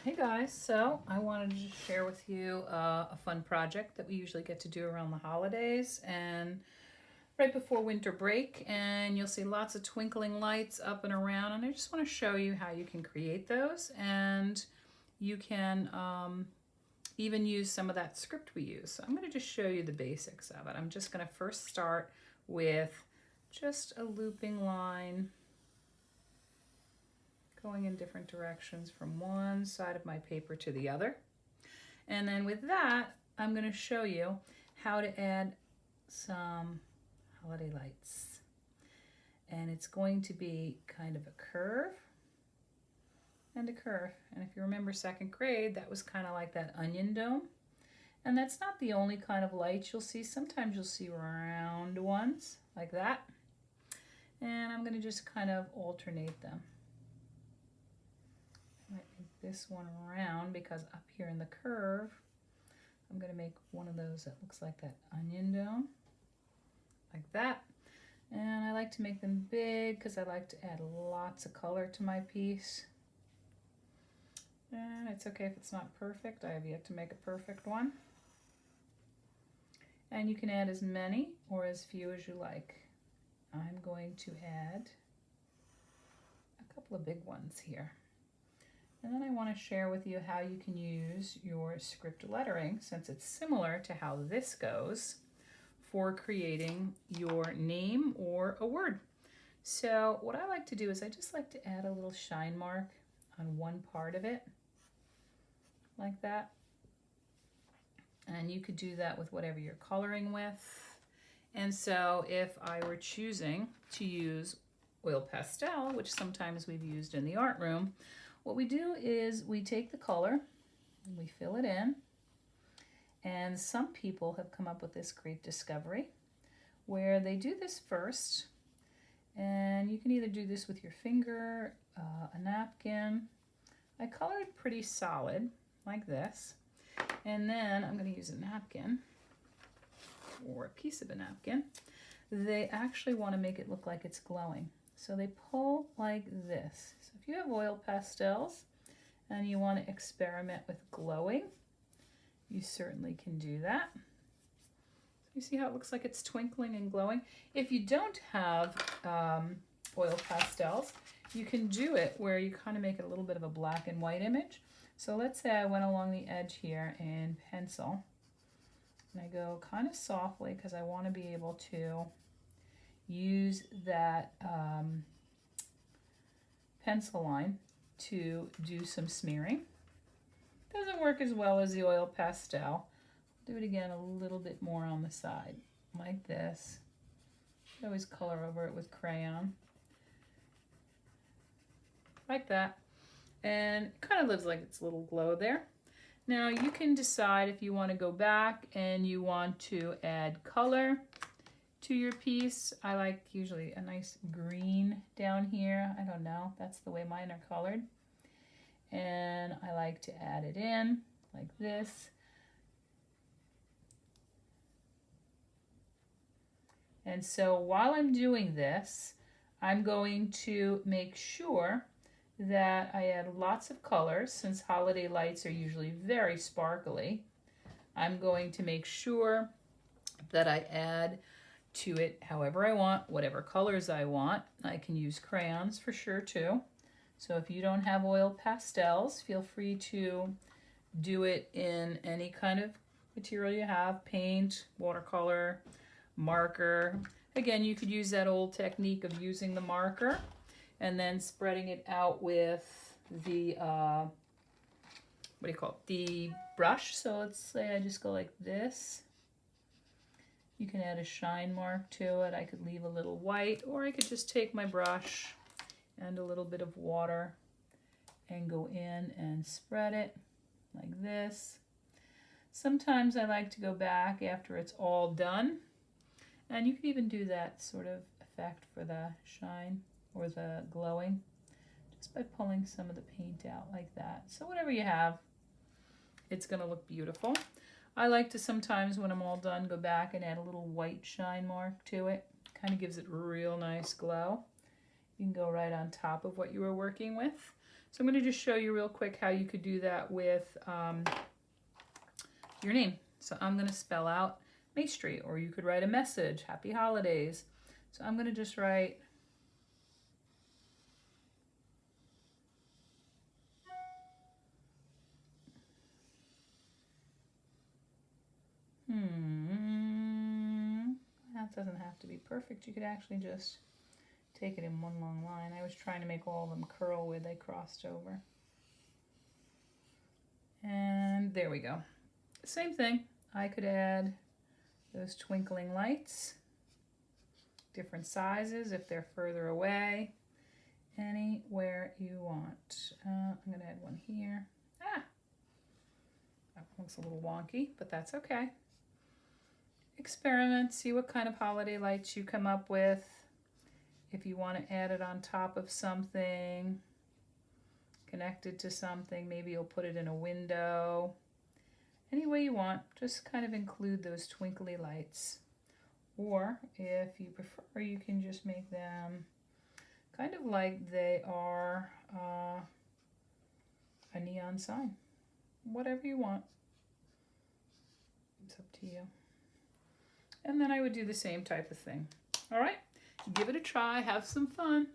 Hey guys, so I wanted to share with you a fun project that we usually get to do around the holidays and right before winter break, and you'll see lots of twinkling lights up and around, and I just want to show you how you can create those, and you can even use some of that script we use. So I'm going to just show you the basics of it. I'm just going to first start with just a looping line going in different directions from one side of my paper to the other. And then with that, I'm going to show you how to add some holiday lights. And it's going to be kind of a curve and a curve. And if you remember second grade, that was kind of like that onion dome. And that's not the only kind of lights you'll see. Sometimes you'll see round ones like that. And I'm going to just kind of alternate them. I might make this one round because up here in the curve, I'm going to make one of those that looks like that onion dome, like that. And I like to make them big because I like to add lots of color to my piece. And it's okay if it's not perfect. I have yet to make a perfect one. And you can add as many or as few as you like. I'm going to add a couple of big ones here. And then I want to share with you how you can use your script lettering, since it's similar to how this goes, for creating your name or a word. So what I like to do is I just like to add a little shine mark on one part of it, like that. And you could do that with whatever you're coloring with. And so if I were choosing to use oil pastel, which sometimes we've used in the art room, what we do is we take the color and we fill it in. And some people have come up with this great discovery where they do this first. And you can either do this with your finger, a napkin. I colored pretty solid like this. And then I'm going to use a napkin or a piece of a napkin. They actually want to make it look like it's glowing. So they pull like this. So if you have oil pastels and you want to experiment with glowing, you certainly can do that. So you see how it looks like it's twinkling and glowing? If you don't have oil pastels, you can do it where you kind of make it a little bit of a black and white image. So let's say I went along the edge here in pencil, and I go kind of softly because I want to be able to use that pencil line to do some smearing. Doesn't work as well as the oil pastel. Do it again a little bit more on the side, like this. I always color over it with crayon, like that. And it kind of lives like its little glow there. Now you can decide if you want to go back and you want to add color to your piece. I like usually a nice green down here. I don't know, that's the way mine are colored. And I like to add it in like this. And so while I'm doing this, I'm going to make sure that I add lots of colors. Since holiday lights are usually very sparkly, I'm going to make sure that I add to it however I want, whatever colors I want. I can use crayons for sure too. So if you don't have oil pastels, feel free to do it in any kind of material you have: paint, watercolor, marker. Again, you could use that old technique of using the marker and then spreading it out with the, the brush. So let's say I just go like this. You can add a shine mark to it. I could leave a little white, or I could just take my brush and a little bit of water and go in and spread it like this. Sometimes I like to go back after it's all done, and you can even do that sort of effect for the shine or the glowing just by pulling some of the paint out like that. So whatever you have, it's going to look beautiful. I like to sometimes, when I'm all done, go back and add a little white shine mark to it. Kind of gives it a real nice glow. You can go right on top of what you were working with. So I'm going to just show you real quick how you could do that with your name. So I'm going to spell out Maestri, or you could write a message, Happy Holidays. So I'm going to just write that doesn't have to be perfect. You could actually just take it in one long line. I was trying to make all of them curl where they crossed over. And there we go. Same thing. I could add those twinkling lights, different sizes if they're further away, anywhere you want. I'm going to add one here. That looks a little wonky, but that's okay. Experiment, see what kind of holiday lights you come up with. If you want to add it on top of something, connected to something, maybe you'll put it in a window. Any way you want, just kind of include those twinkly lights. Or if you prefer, you can just make them kind of like they are a neon sign. Whatever you want. It's up to you. And then I would do the same type of thing. All right, give it a try, have some fun.